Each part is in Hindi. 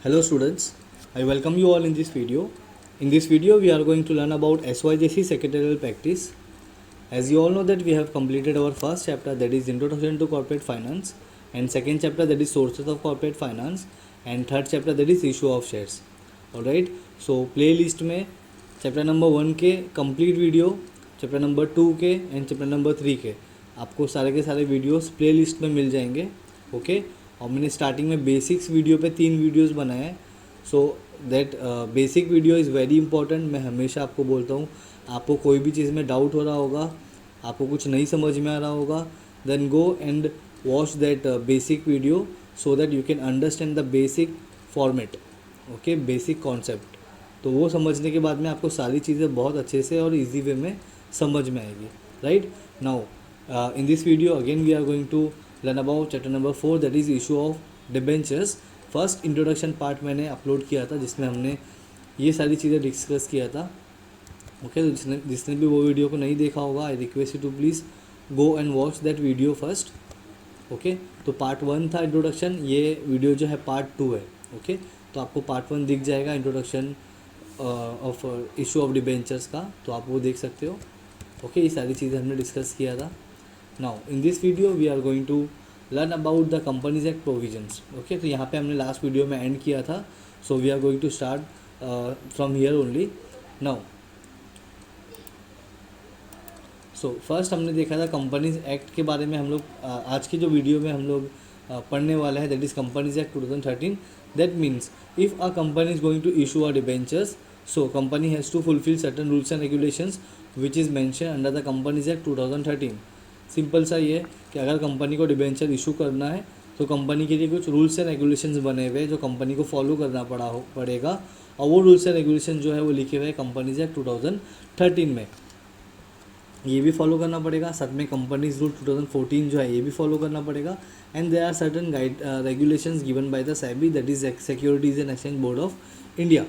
Hello students, I welcome you all in this video. In this video we are going to learn about SYJC secretarial practice. As you all know that we have completed our first chapter, that is Introduction to Corporate Finance, and second chapter, that is Sources of Corporate Finance, and third chapter, that is Issue of Shares. Alright, so playlist में चैप्टर नंबर 1 के कंप्लीट वीडियो, चैप्टर नंबर 2 के एंड चैप्टर नंबर 3 के आपको सारे के सारे वीडियोस प्लेलिस्ट में मिल जाएंगे. ओके, और मैंने स्टार्टिंग में बेसिक्स वीडियो पे 3 वीडियोस बनाए हैं. So that basic video is very important. मैं हमेशा आपको बोलता हूँ, आपको कोई भी चीज़ में डाउट हो रहा होगा, आपको कुछ नहीं समझ में आ रहा होगा, then go and watch that basic video so that you can understand the basic format. Okay, basic concept. तो वो समझने के बाद में आपको सारी चीज़ें बहुत अच्छे से और इजी वे में समझ में आएगी. Right now in this video again we are going to learn about chapter number 4, that is issue of debentures. First introduction part मैंने अपलोड किया था जिसमें हमने ये सारी चीज़ें डिस्कस किया था. ओके, तो जिसने भी वो वीडियो को नहीं देखा होगा, I request you to please go and watch that video first. Okay, तो पार्ट 1 था इंट्रोडक्शन, ये वीडियो जो है पार्ट 2 है. ओके, तो आपको पार्ट 1 दिख जाएगा introduction of issue of debentures का, तो आप वो देख सकते हो. ओके, ये सारी चीज़ें हमने डिस्कस किया था. Now in this video we are going to learn about the companies act provisions. Okay, तो यहाँ पे हमने लास्ट वीडियो में एंड किया था, so we are going to start from here only. Now so first हमने देखा था कंपनीज एक्ट के बारे में. हम लोग आज की जो वीडियो में हम लोग पढ़ने वाला है, that is companies act 2013. That means if a company is going to issue a debentures, so company has to fulfil certain rules and regulations which is mention under the companies act 2013. Simple सा ये कि अगर कंपनी को डिबेंचर इशू करना है तो कंपनी के लिए कुछ रूल्स एंड रेगुलेशंस बने हुए जो कंपनी को फॉलो करना पड़ेगा, और वो रूल्स एंड रेगुलेशन जो है वो लिखे हुए हैं कंपनीज एक्ट 2013 में. ये भी फॉलो करना पड़ेगा. साथ में कंपनीज रूल 2014 जो है ये भी फॉलो करना पड़ेगा. And there are certain regulations given by the SEBI, that is securities and exchange board of India.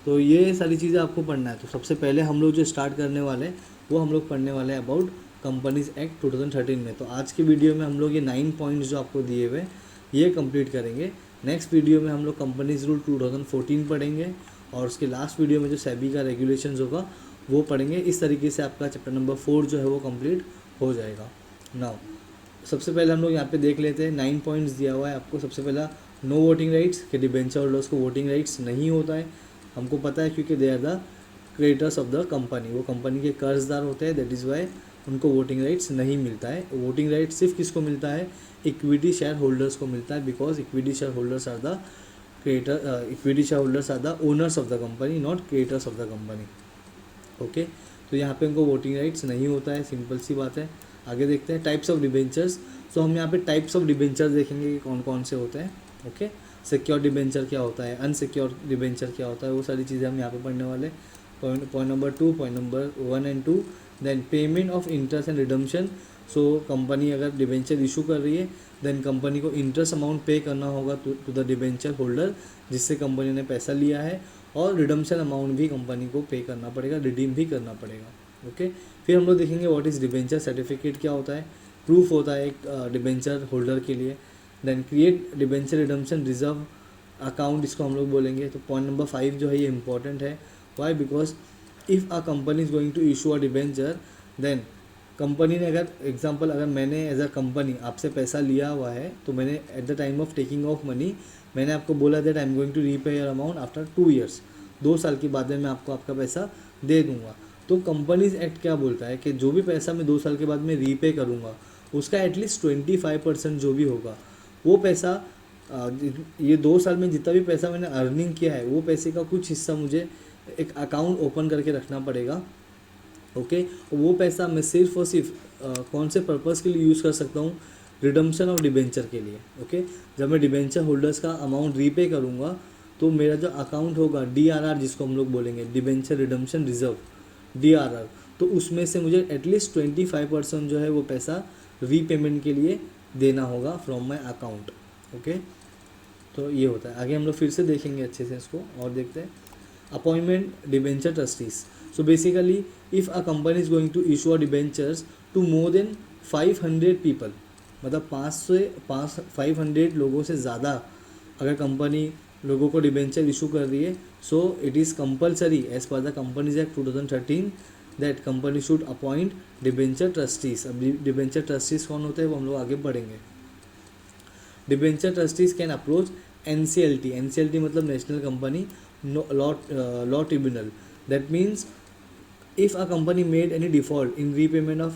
तो ये सारी चीज़ें आपको पढ़ना है. तो सबसे पहले हम लोग जो स्टार्ट करने वाले हैं वो हम लोग पढ़ने वाले हैं अबाउट कंपनीज एक्ट 2013 में. तो आज की वीडियो में हम लोग ये 9 पॉइंट्स जो आपको दिए हुए ये कंप्लीट करेंगे. नेक्स्ट वीडियो में हम लोग कंपनीज रूल 2014 पढ़ेंगे, और उसके लास्ट वीडियो में जो सेबी का रेगुलेशंस होगा वो पढ़ेंगे. इस तरीके से आपका चैप्टर नंबर 4 जो है वो कंप्लीट हो जाएगा. नाउ सबसे पहले हम लोग यहाँ पे देख लेते हैं. 9 पॉइंट्स दिया हुआ है आपको. सबसे पहला, नो वोटिंग राइट्स, कि डिबेंचर होल्डर्स को वोटिंग राइट्स नहीं होता है. हमको पता है क्योंकि they are the creditors of the company, वो कंपनी के कर्जदार होते हैं. दैट इज़ वाई उनको वोटिंग राइट्स नहीं मिलता है. वोटिंग राइट्स सिर्फ किसको मिलता है? इक्विटी शेयर होल्डर्स को मिलता है, because equity share holders are the equity share holders are the owners of the company, not creators of the company. Okay, तो यहाँ पे उनको वोटिंग राइट्स नहीं होता है. सिंपल सी बात है. आगे देखते हैं टाइप्स ऑफ डिबेंचर्स. सो हम यहाँ पे टाइप्स ऑफ डिबेंचर्स देखेंगे कि कौन कौन से होते हैं. ओके, सिक्योर डिबेंचर क्या होता है, अनसिक्योर डिबेंचर क्या होता है, वो सारी चीज़ें हम यहाँ पे पढ़ने वाले. Point number 2, point number 1 and 2. Then payment of interest and redemption. So company अगर डिबेंचर इशू कर रही है, देन कंपनी को इंटरेस्ट अमाउंट पे करना होगा टू द डिबेंचर होल्डर जिससे कंपनी ने पैसा लिया है, और रिडम्पशन अमाउंट भी कंपनी को पे करना पड़ेगा, रिडीम भी करना पड़ेगा. ओके, फिर हम लोग देखेंगे व्हाट इज़ डिबेंचर सर्टिफिकेट क्या होता है. प्रूफ होता है एक डिबेंचर होल्डर के लिए. Then create debenture redemption reserve account, इसको हम लोग बोलेंगे. तो पॉइंट नंबर 5 जो है ये इंपॉर्टेंट है. Why? Because if a company is going to issue a debenture, then company ने अगर मैंने एज अ कंपनी आपसे पैसा लिया हुआ है, तो मैंने at the time of taking of money मैंने आपको बोला that I am going to repay your amount after 2 years. 2 साल के बाद में मैं आपको आपका पैसा दे दूंगा. तो कंपनीज एक्ट क्या बोलता है कि जो भी पैसा मैं 2 साल के बाद में रीपे करूँगा उसका एटलीस्ट 25% जो भी होगा वो पैसा, ये 2 साल में जितना भी पैसा मैंने अर्निंग किया है वो पैसे का कुछ हिस्सा मुझे एक अकाउंट ओपन करके रखना पड़ेगा. ओके, वो पैसा मैं सिर्फ और सिर्फ कौन से पर्पज़ के लिए यूज़ कर सकता हूँ? रिडम्पशन ऑफ डिबेंचर के लिए. ओके, जब मैं डिबेंचर होल्डर्स का अमाउंट रीपे करूँगा तो मेरा जो अकाउंट होगा DRR, जिसको हम लोग बोलेंगे डिबेंचर रिडम्पशन रिजर्व, DRR, तो उसमें से मुझे एटलीस्ट 25% जो है वो पैसा रीपेमेंट के लिए देना होगा फ्रॉम माई अकाउंट. ओके, तो ये होता है. आगे हम लोग फिर से देखेंगे अच्छे से इसको और देखते हैं. Appointment debenture trustees. So basically if a company is going to issue a debentures to more than 500 people, मतलब 500 लोगों से ज़्यादा अगर कंपनी लोगों को डिबेंचर इशू कर रही है, so it is compulsory as per the companies act 2013 that company should appoint debenture trustees. अब डिबेंचर ट्रस्टीज कौन होते हैं वो हम लोग आगे पढ़ेंगे। Debenture trustees can approach NCLT, NCLT मतलब national company law tribunal. That means if a company made any default in repayment of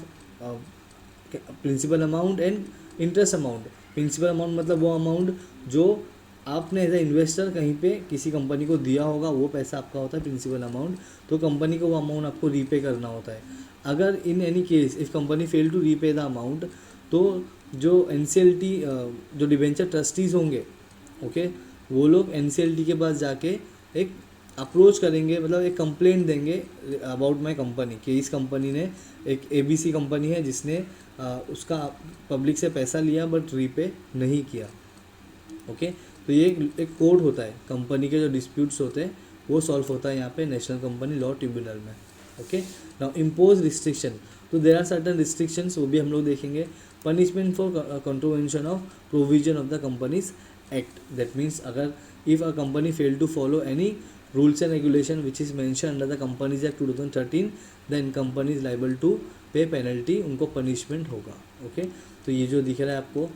principal amount and interest amount, principal amount मतलब वो अमाउंट जो आपने एज ए इन्वेस्टर कहीं पे किसी कंपनी को दिया होगा, वो पैसा आपका होता है प्रिंसिपल अमाउंट, तो कंपनी को वो अमाउंट आपको रीपे करना होता है। अगर in any case if company fail to repay the amount, तो जो NCLT जो डिबेंचर ट्रस्टीज़ होंगे, ओके, वो लोग NCLT के पास जाके एक अप्रोच करेंगे, मतलब एक कंप्लेंट देंगे अबाउट माय कंपनी कि इस कंपनी ने, एक ABC कंपनी है जिसने उसका पब्लिक से पैसा लिया बट रीपे नहीं किया। ओके, तो ये एक कोड होता है, कंपनी के जो डिस्प्यूट्स होते हैं वो सॉल्व होता है यहाँ पे नेशनल कंपनी लॉ ट्रिब्यूनल में। ओके, नाउ इम्पोज रिस्ट्रिक्शन, तो देयर आर सर्टन रिस्ट्रिक्शंस, वो भी हम लोग देखेंगे। Punishment for contravention of provision of the companies act, that means अगर if a company fail to follow any rules and regulation which is mentioned under the Companies Act 2013, then company is liable to pay penalty, उनको punishment होगा। ओके, तो ये जो दिख रहा है आपको,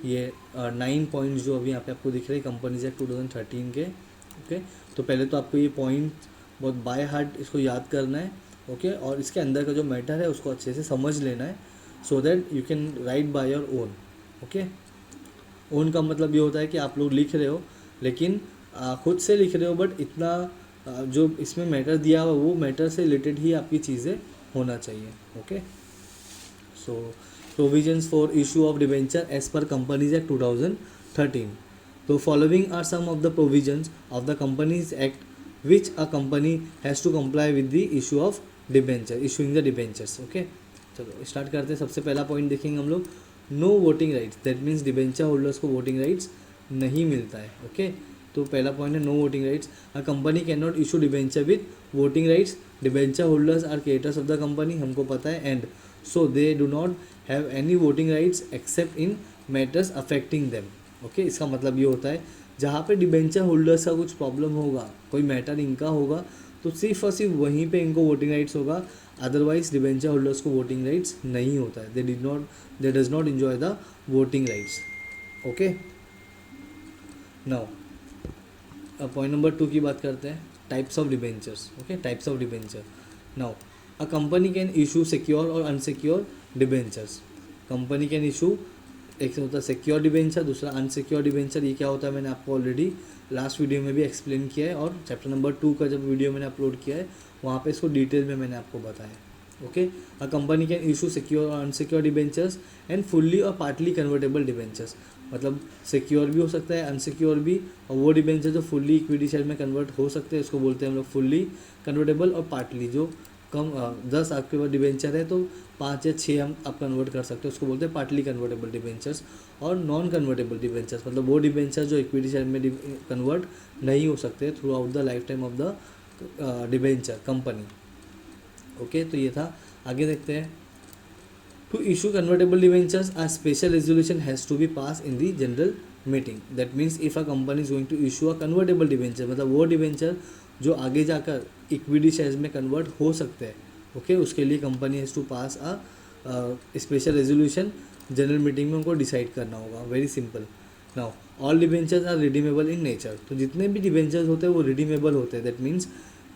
ये 9 पॉइंट्स जो अभी यहाँ पे आपको दिख रहे हैं कंपनीज एक्ट 2013 के। ओके, तो पहले तो आपको ये पॉइंट बहुत बाय हार्ट इसको याद करना है। ओके, और इसके अंदर का जो मैटर है उसको अच्छे से समझ लेना है, सो that you can write by your own. Okay, own का मतलब ये होता है कि आप लोग लिख रहे हो लेकिन खुद से लिख रहे हो, बट इतना जो इसमें मैटर दिया हुआ वो मैटर से रिलेटेड ही आपकी चीज़ें होना चाहिए। Okay, so provisions for issue of debenture as per companies act 2013, तो following are some of the provisions of the companies act which a company has to comply with the issue of debenture, issuing the debentures. Okay, चलो स्टार्ट करते हैं। सबसे पहला पॉइंट देखेंगे हम लोग, no voting rights, that means debenture holders को वोटिंग राइट्स नहीं मिलता है। ओके, तो पहला पॉइंट है no voting rights. A company can not issue debenture with voting rights, debenture holders are creditors of the company, हमको पता है, and so they do not have any voting rights except in matters affecting them. Okay, इसका मतलब ये होता है जहाँ पे डिबेंचर होल्डर्स का कुछ प्रॉब्लम होगा, कोई मैटर इनका होगा, तो सिर्फ और सिर्फ वहीं पे इनको वोटिंग राइट्स होगा, अदरवाइज डिबेंचर होल्डर्स को वोटिंग राइट्स नहीं होता है, they does not enjoy the voting rights. Okay, now point number 2 की बात करते हैं, types of debentures. Okay, types of debenture. Now a company can issue secure और unsecure debentures. Company can issue, एक होता है सिक्योर डिबेंचर, दूसरा अनसिक्योर डिबेंचर। ये क्या होता है मैंने आपको ऑलरेडी लास्ट वीडियो में भी एक्सप्लेन किया है, और चैप्टर नंबर 2 का जब वीडियो मैंने अपलोड किया है वहाँ पे इसको डिटेल में मैंने आपको बताया। Okay, a company can issue secure और अनसिक्योर डिबेंचर्स एंड फुल्ली और पार्टली कन्वर्टेबल डिबेंचर्स, मतलब सिक्योर भी हो सकता है, अनसिक्योर भी, और वो डिबेंचर जो फुल्ली इक्विटी शेयर में कन्वर्ट हो सकते हैं उसको बोलते हैं हम लोग फुल्ली कन्वर्टेबल, और पार्टली जो कम 10 आपके पास डिबेंचर है तो 5 या 6 हम आप कन्वर्ट कर सकते हैं, उसको बोलते हैं पार्टली कन्वर्टेबल डिबेंचर्स। और नॉन कन्वर्टेबल डिबेंचर्स मतलब वो डिबेंचर जो इक्विटी शेयर में कन्वर्ट नहीं हो सकते throughout the lifetime of the debenture company. Okay, तो ये था। आगे देखते हैं, to issue convertible debentures a special resolution has to be passed in the general meeting, that means if a company is going to issue a convertible debenture, मतलब वो डिबेंचर जो आगे जाकर इक्विटी शेयर्स में कन्वर्ट हो सकते हैं। ओके, उसके लिए company has to pass a special resolution, general meeting में उनको डिसाइड करना होगा। Very simple. Now all debentures are redeemable in nature, तो जितने भी डिबेंचर्स होते हैं वो रिडीमेबल होते हैं, that means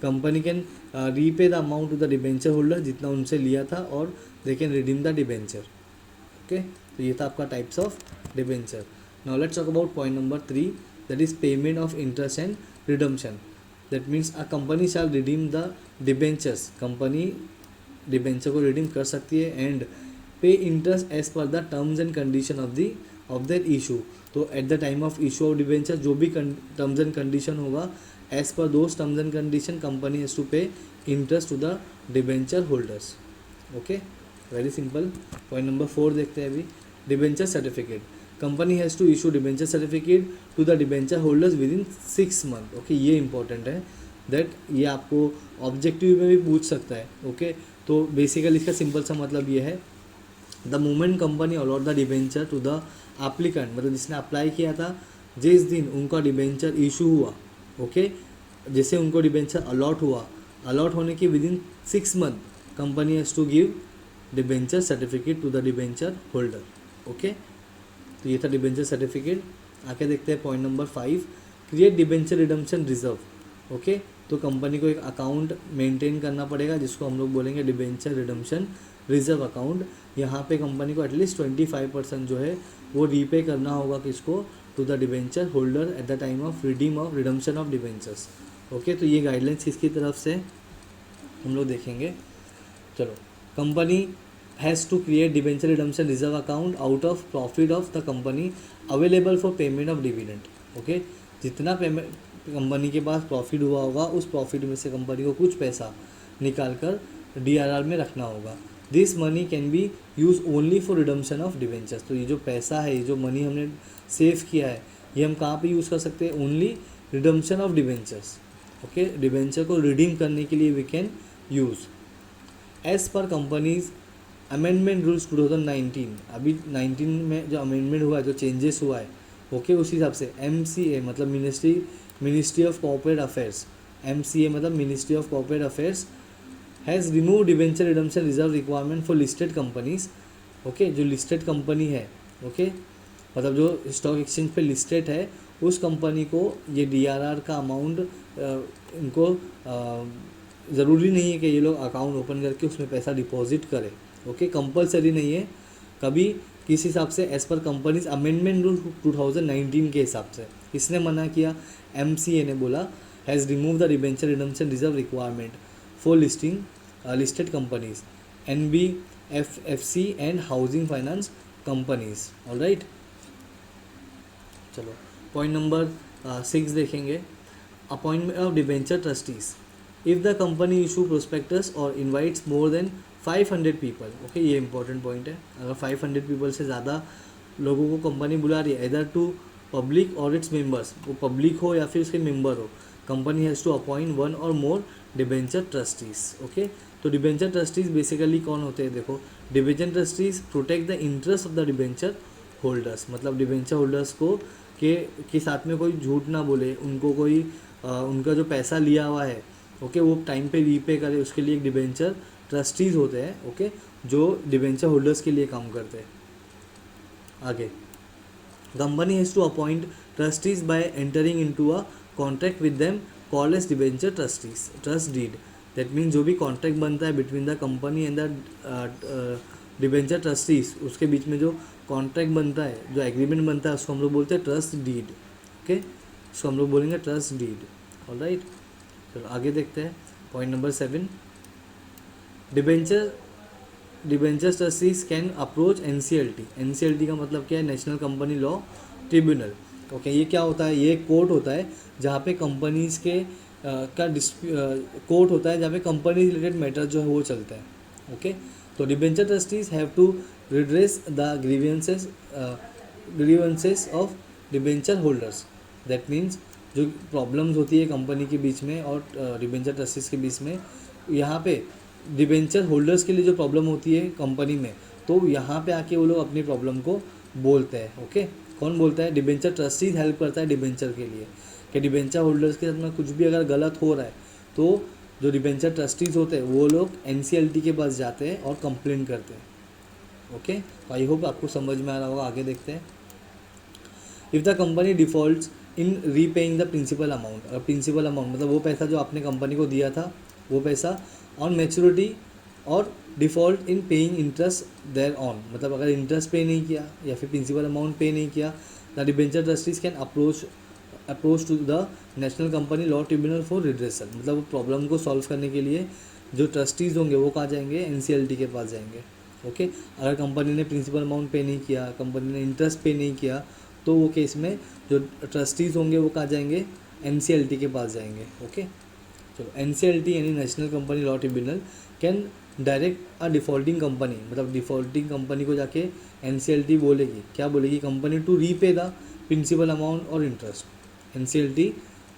company can repay the amount to the debenture holder जितना उनसे लिया था, और they can redeem the debenture. Okay, तो ये था आपका types of debenture. Now let's talk about point number 3, that is payment of interest and redemption. That means a company shall redeem the debentures, company debenture को रिडीम कर सकती है, and pay interest as per the terms and condition of that issue. तो at the time of issue of debenture जो भी टर्म्स एंड कंडीशन होगा, as per those terms and condition company has to pay interest to the debenture holders. Okay, very simple. Point number 4 देखते हैं अभी, debenture certificate. Company has to issue debenture certificate to the debenture holders within 6 month. Okay, ये इंपॉर्टेंट है, दैट ये आपको ऑब्जेक्टिव में भी पूछ सकता है। ओके, तो बेसिकली इसका सिंपल सा मतलब ये है, the moment company allot the debenture to the applicant, मतलब जिसने अप्लाई किया था जिस दिन उनका डिबेंचर इशू हुआ, ओके, जैसे उनको डिबेंचर अलॉट हुआ, अलॉट होने के within 6 month company has to give debenture certificate to the debenture holder, okay. तो ये था डिबेंचर सर्टिफिकेट। आके देखते हैं point number 5, create debenture redemption reserve, okay. तो कंपनी को एक अकाउंट मेंटेन करना पड़ेगा जिसको हम लोग बोलेंगे डिबेंचर रिडम्पशन रिजर्व अकाउंट। यहाँ पे कंपनी को एटलीस्ट 25% जो है वो रीपे करना होगा किसको, to the debenture holder at the time of redemption of debentures, okay. तो ये गाइडलाइंस किसकी तरफ से हम लोग देखेंगे। चलो, company has to create debenture redemption reserve account out of profit of the company available for payment of dividend, okay. जितना पेमेंट कंपनी के पास प्रॉफिट हुआ होगा उस प्रॉफिट में से कंपनी को कुछ पैसा निकाल कर DRR में रखना होगा। This money can be use only for redemption of debentures. तो ये जो पैसा है, ये जो मनी हमने सेव किया है, ये हम कहाँ पे यूज़ कर सकते हैं, only redemption of debentures, okay. Debenture को रिडीम करने के लिए we can use as per companies amendment rules 2019। अभी 19 में जो अमेंडमेंट हुआ है, जो चेंजेस हुआ है, ओके, उस हिसाब से MCA मतलब ministry of corporate affairs, MCA मतलब ministry of corporate affairs has remove debenture redemption reserve requirement for listed companies, okay. जो लिस्टेड कंपनी है, ओके, मतलब जो स्टॉक एक्सचेंज पे लिस्टेड है, उस कंपनी को ये DRR का अमाउंट इनको ज़रूरी नहीं है कि ये लोग अकाउंट ओपन करके उसमें पैसा डिपॉजिट करें, ओके। कंपलसरी नहीं है कभी किस हिसाब से, as per companies amendment rule 2019 के हिसाब से। किसने मना किया, MCA ने बोला has remove the debenture redemption reserve requirement for listed companies, NBFC and housing finance companies, alright. चलो, पॉइंट नंबर 6 देखेंगे, appointment of debenture trustees. If the company issue prospectus और invites more than 500 people, okay, ये इंपॉर्टेंट पॉइंट है। अगर 500 पीपल से ज़्यादा लोगों को कंपनी बुला रही है, इधर टू पब्लिक और इट्स मेंबर्स, वो पब्लिक हो या फिर उसके मेंबर हो, कंपनी हैज़ टू अपॉइंट 1 और मोर डिबेंचर ट्रस्टीज, ओके। तो डिबेंचर ट्रस्टीज बेसिकली कौन होते हैं, देखो, debenture trustees protect the interest of the debenture holders. मतलब डिबेंचर होल्डर्स को के साथ में कोई झूठ ना बोले, उनको कोई उनका जो पैसा लिया हुआ है, ओके, वो टाइम पे रीपे करे, उसके लिए एक डिबेंचर ट्रस्टीज होते हैं, ओके, जो डिबेंचर होल्डर्स के लिए काम करते हैं। आगे, company has to appoint trustees by entering into a contract with them called as debenture trustees trust deed. That means जो भी कॉन्ट्रैक्ट बनता है between the company and the debenture trustees, उसके बीच में जो कॉन्ट्रैक्ट बनता है, जो एग्रीमेंट बनता है, उसको हम लोग बोलते हैं ट्रस्ट डीड, ओके। उसको हम लोग बोलेंगे ट्रस्ट डीड, ऑलराइट। चलो आगे देखते हैं, point number 7, debenture trustees can approach NCLT। NCLT का मतलब क्या है, national company law tribunal, okay. ये क्या होता है, ये कोर्ट होता है जहाँ पे कंपनीज के कोर्ट होता है जहाँ पे कंपनी रिलेटेड मैटर जो है वो चलता है, ओके। तो debenture trustees have to redress the grievances of debenture holders. That means जो प्रॉब्लम्स होती है कंपनी के बीच में और डिबेंचर ट्रस्टीज के बीच में, यहाँ पे डिबेंचर होल्डर्स के लिए जो प्रॉब्लम होती है कंपनी में, तो यहाँ पे आके वो लोग अपनी प्रॉब्लम को बोलते हैं, ओके। कौन बोलता है, डिबेंचर ट्रस्टीज हेल्प करता है डिबेंचर के लिए, कि डिबेंचर होल्डर्स के साथ में कुछ भी अगर गलत हो रहा है तो जो डिबेंचर ट्रस्टीज होते हैं वो लोग NCLT के पास जाते हैं और कंप्लेन करते हैं, ओके। आई होप आपको समझ में आ रहा होगा। आगे देखते हैं, if the company defaults in repaying the principal amount. और प्रिंसिपल अमाउंट मतलब वो पैसा जो आपने कंपनी को दिया था, वो पैसा ऑन मैच्योरिटी और default in paying interest thereon, मतलब अगर इंटरेस्ट पे नहीं किया या फिर प्रिंसिपल अमाउंट पे नहीं किया, the debenture trustees can approach to the national company law tribunal for redressal. मतलब वो प्रॉब्लम को सॉल्व करने के लिए जो ट्रस्टीज़ होंगे वो कहाँ जाएंगे, NCLT के पास जाएंगे, ओके। अगर कंपनी ने प्रिंसिपल अमाउंट पे नहीं किया, कंपनी ने इंटरेस्ट पे नहीं किया, तो वो केस में जो ट्रस्टीज़ होंगे वो कहाँ जाएंगे, NCLT के पास जाएंगे, ओके। चलो, NCLT यानी national company law tribunal can direct a defaulting company, मतलब डिफ़ॉल्टिंग कंपनी को जाके NCLT बोलेगी, क्या बोलेगी, company to repay the principal amount और इंटरेस्ट। NCLT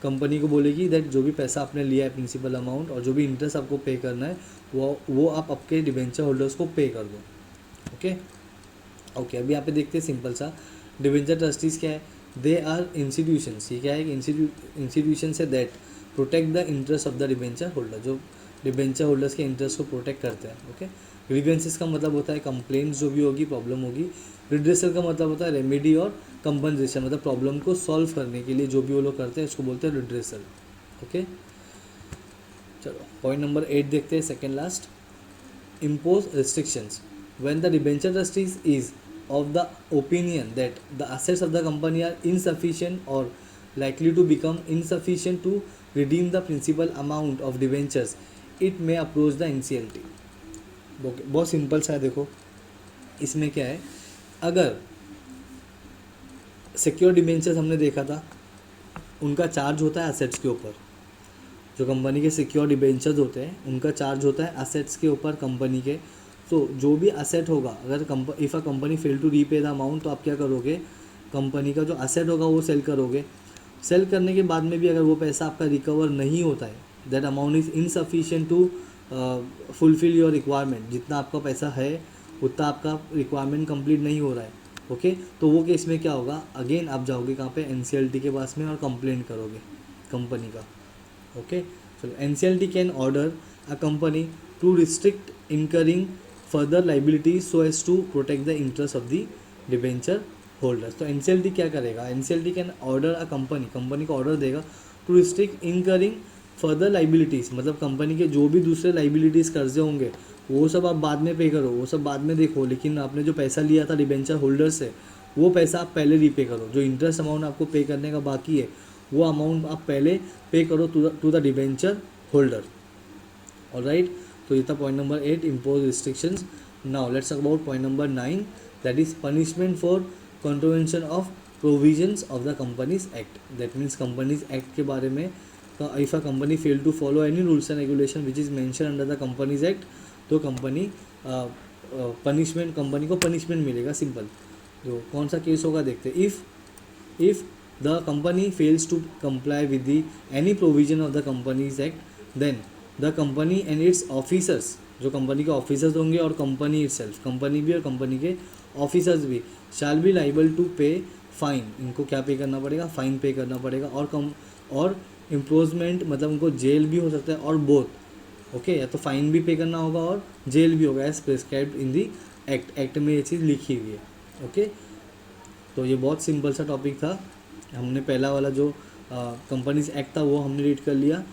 कंपनी को बोलेगी दैट जो भी पैसा आपने लिया है प्रिंसिपल अमाउंट और जो भी इंटरेस्ट आपको पे करना है वो आप आपके डिबेंचर होल्डर्स को पे कर दो, ओके। अभी यहाँ पे देखते हैं सिंपल सा, डिबेंचर ट्रस्टीज़ क्या है, दे आर इंस्टीट्यूशंस, ये क्या है, इंस्टीट्यूशन है that protect the interest of the debenture holder, जो डिबेंचर होल्डर्स के इंटरेस्ट को प्रोटेक्ट करते हैं. ओके. ग्रीवेंसेस का मतलब होता है कंप्लेंट्स जो भी होगी, प्रॉब्लम होगी. रिड्रेसल का मतलब होता है रेमेडी और कंपनसेशन, मतलब प्रॉब्लम को सॉल्व करने के लिए जो भी वो लोग करते हैं उसको बोलते हैं रिड्रेसल. ओके. चलो पॉइंट नंबर 8 देखते हैं, second last. Impose restrictions when the debenture trustees is of the opinion that the assets of the company are insufficient or likely to become insufficient to redeem the principal amount of debentures, it may approach the NCLT. बहुत सिंपल सा है. देखो इसमें क्या है, अगर सिक्योर डिबेंचर्स हमने देखा था, उनका चार्ज होता है एसेट्स के ऊपर. जो कंपनी के सिक्योर डिबेंचर्स होते हैं उनका चार्ज होता है एसेट्स के ऊपर कंपनी के. तो जो भी असेट होगा, अगर if a company fail to repay the amount, तो आप क्या करोगे, कंपनी का जो असेट होगा वो सेल करोगे. सेल करने के बाद में भी अगर वो पैसा आपका रिकवर नहीं होता है, that amount is insufficient to fulfil your requirement, जितना आपका पैसा है उतना आपका रिक्वायरमेंट कंप्लीट नहीं हो रहा है. ओके. तो वो केस में क्या होगा, अगेन आप जाओगे कहाँ पे, NCLT के पास में और कंप्लेंट करोगे कंपनी का. ओके. चलो NCLT can order a company to restrict incurring further liabilities so as to protect the interest of the debenture holders. तो NCLT क्या करेगा, NCLT can order a company को ऑर्डर देगा to restrict incurring further liabilities, मतलब कंपनी के जो भी दूसरे लाइबिलिटीज़ कर्जे होंगे वो सब आप बाद में पे करो, वो सब बाद में देखो, लेकिन आपने जो पैसा लिया था डिबेंचर होल्डर से वो पैसा आप पहले रीपे करो. जो इंटरेस्ट अमाउंट आपको पे करने का बाकी है वो अमाउंट आप पहले पे करो to the debenture holder. Alright. तो ये था point number 8, impose restrictions. Now let's talk about point number 9, that is punishment for contravention of provisions of the companies act. That means companies act के बारे में, if a company fail to follow any rules and regulation which is mention under the companies act, तो कंपनी को पनिशमेंट मिलेगा. सिंपल. तो कौन सा केस होगा देखते. If the company fails to comply with the any provision of the companies act, then the company and its officers, जो कंपनी के ऑफिसर्स होंगे और कंपनी इटसेल्फ, कंपनी भी और कंपनी के ऑफिसर्स भी, शैल बी लाइबल टू पे फाइन. इनको क्या पे करना पड़ेगा, फाइन पे करना पड़ेगा. और इम्पोजमेंट मतलब उनको जेल भी हो सकता है, और बोथ. ओके. या तो फाइन भी पे करना होगा और जेल भी होगा as prescribed in the act में ये चीज़ लिखी हुई है. ओके. तो ये बहुत सिंपल सा टॉपिक था. हमने पहला वाला जो कंपनीज एक्ट था वो हमने रीड कर लिया,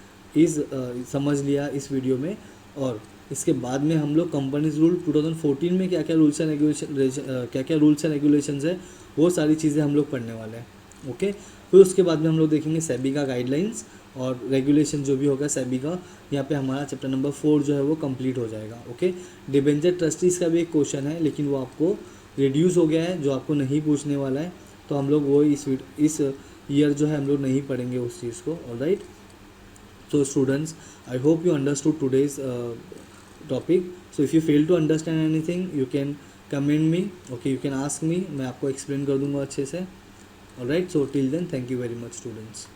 समझ लिया इस वीडियो में. और इसके बाद में हम लोग कंपनीज रूल 2014 में क्या क्या रूल्स एंड रेगुलेशंस है वो सारी चीज़ें हम लोग पढ़ने वाले हैं. ओके. फिर उसके बाद में हम लोग देखेंगे सेबी का गाइडलाइंस और रेगुलेशन जो भी होगा सेबी का. यहाँ पे हमारा चैप्टर नंबर 4 जो है वो कंप्लीट हो जाएगा. ओके. डिबेंचर ट्रस्टीज़ का भी एक क्वेश्चन है, लेकिन वो आपको रिड्यूस हो गया है, जो आपको नहीं पूछने वाला है. तो हम लोग वो इस ईयर जो है हम लोग नहीं पढ़ेंगे उस चीज़ को. Alright. So students, I hope you understood today's topic. So if you fail to understand anything, you can comment me. Okay, you can ask me. मैं आपको explain कर दूँगा अच्छे से. Alright. So till then, thank you very much students.